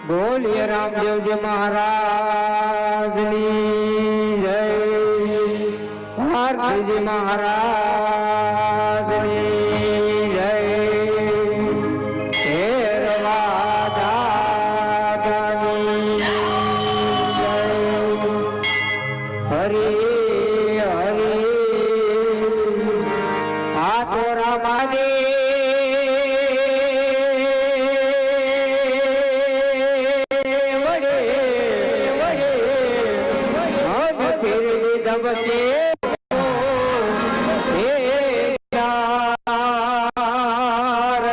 બોલીએ રામદેવજી મહારાજની જય, ભારતીજી મહારાજની જય, શેરવા દાદાની જય, હરી હરી આ તો રામાની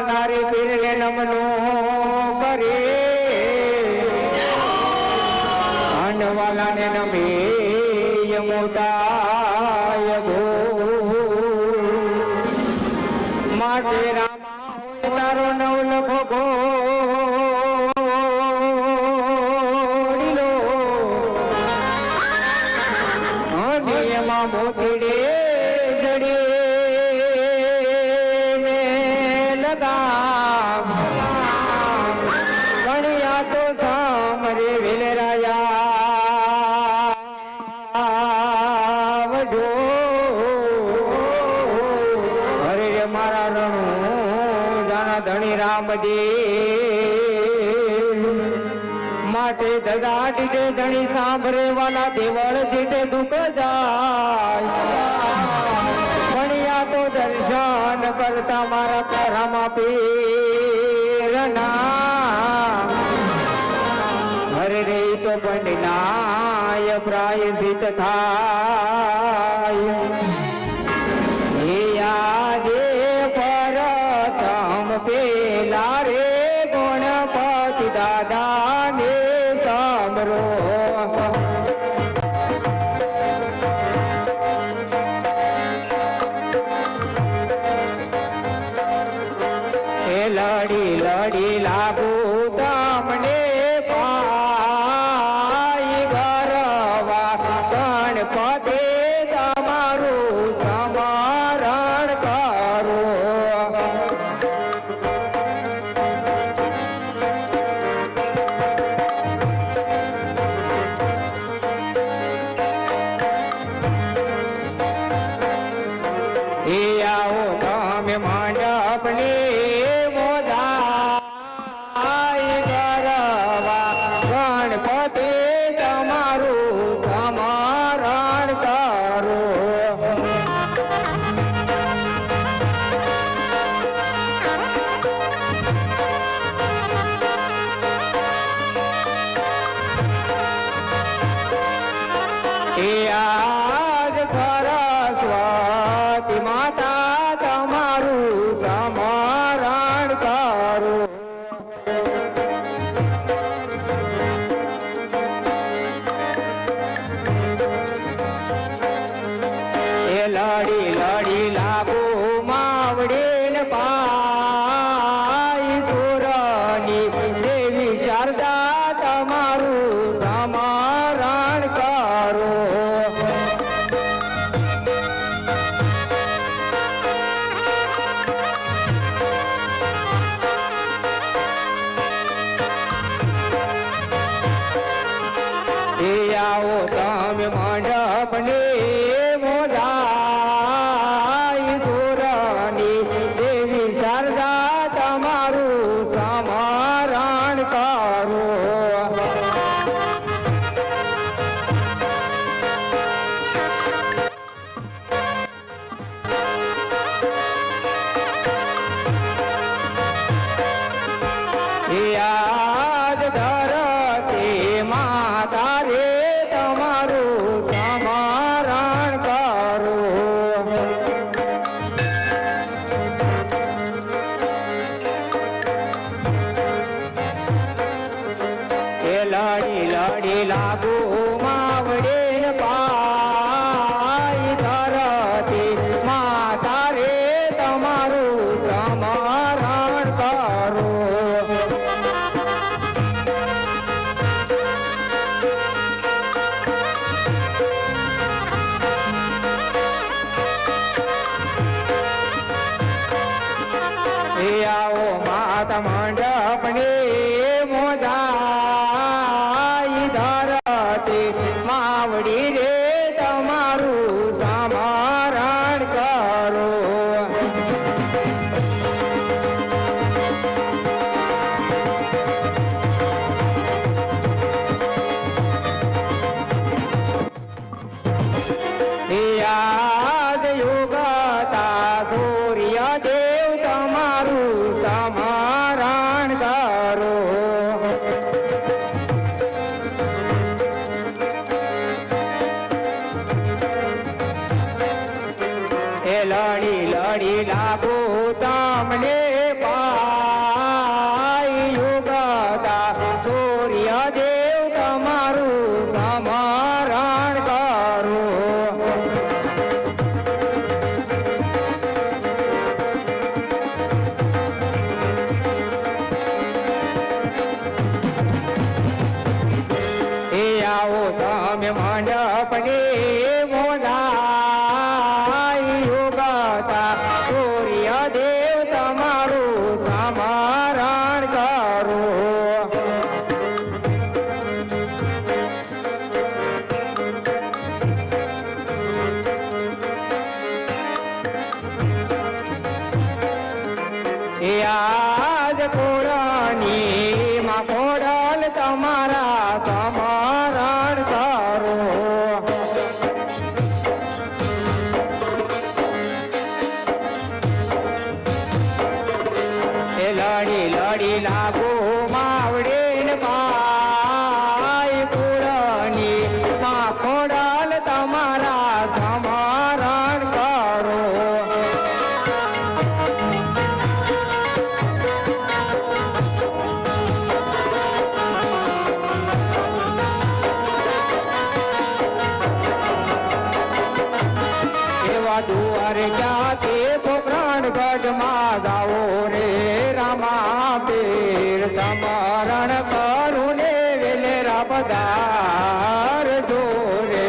નારી પીરને નમનો કરે અંડવાલાને નમે મોટાય ગો માટે રામા હોય તારો નવલખો ગોડીલો એમાં મોતીડે માટે દગા દીધે ધણી સાંભળે વાલા દેવળ દીધે દુઃખ જાય ભણ્યા તો દર્શન કરતા મારા કરામાં પીરના હરે રે તો પંડનાય પ્રાયશ્ચિત થાય હે આજે પરતમ પેલા રે ગણપતિ દાદા ને સામરો એ લડી લડી લાગુ તમને પાઈ ગરવા ગણપતિ તમારું સ્મરણ કરો મંડપને મોદાય ગરવા ગણપતિ તમારું સ્મરણ કરો એ આજ સરસ્વતી માતા તમારું સ્મરણ કરો એ લડી લડી લાગુ માવડે ને પાઈ સુરની દેવી શારદા તમારું સ્મરણ કરો આવો તમે મંડપને મોદાય સુરની દેવી શારદા તમારું સ્મરણ કરો યાદ ધરતી માતા રે તમારું સ્મરણ કરો એ લડી લડી લાગુ માવડે પાઈ ધરતી માતા રે તમારું સ્મરણ કરો આવો માતા મંડપને મોજા ખોડલ તમારા સમરણ કરો એ લડી લડી લાગો માવડીને પાય કુળની માં ખોડલ તમારા સમરણ કરો दुआर जाते पोखरण गढ़ माँ गाओ रे रामा पीर समरण करू ने वेलेरा पधार जो रे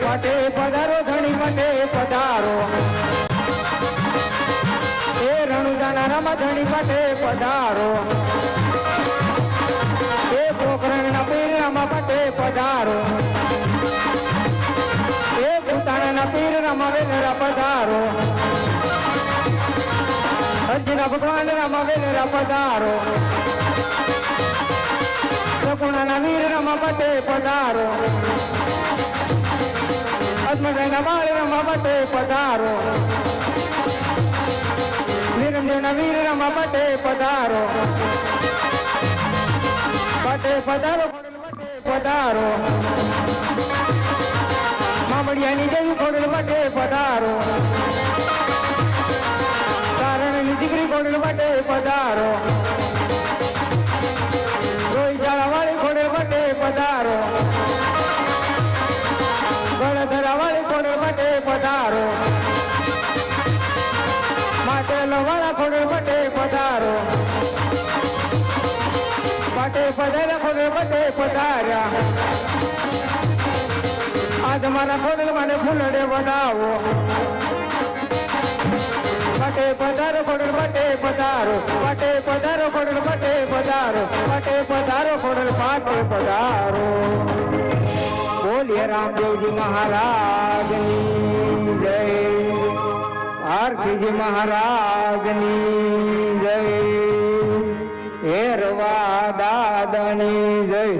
पटे पधारो धनी पटे पधारो ए रणुदाना रमा धनी पटे पधारो ए पोखरण ना पीर रमा पटे पधारो ए भूताना ना पीर रमा वेलेरा पधारो अर्जुना भगवान रमा वेलेरा पधारो सकुणा ना वीर रमा पटे पधारो पद्मजना बाल रमा पटे पधारो निरंजन वीर रमा पटे पधारो पटे पधारो पटे पधारो मामड़िया देवी खोडल पटे पधारो कारण दिगरी खोडल पटे पधारो रोई जाला वाली खोडल पटे पधारो गणधरा वाले खोडल पटे पधारो माटेलो वाला खोडल पटे पधारो पटे पधारा खोडल पटे पधारा आज मारा खोडल माने फूलड़े बनावो पटे पधारो खोडल पटे पधारो पटे पधारो खोडल पटे पधारो पटे पधारो खोडल पाटे पधारो बोलिए रामदेव जी महाराज की जय आरती जी महाराज की जय हेरवा दादनी जय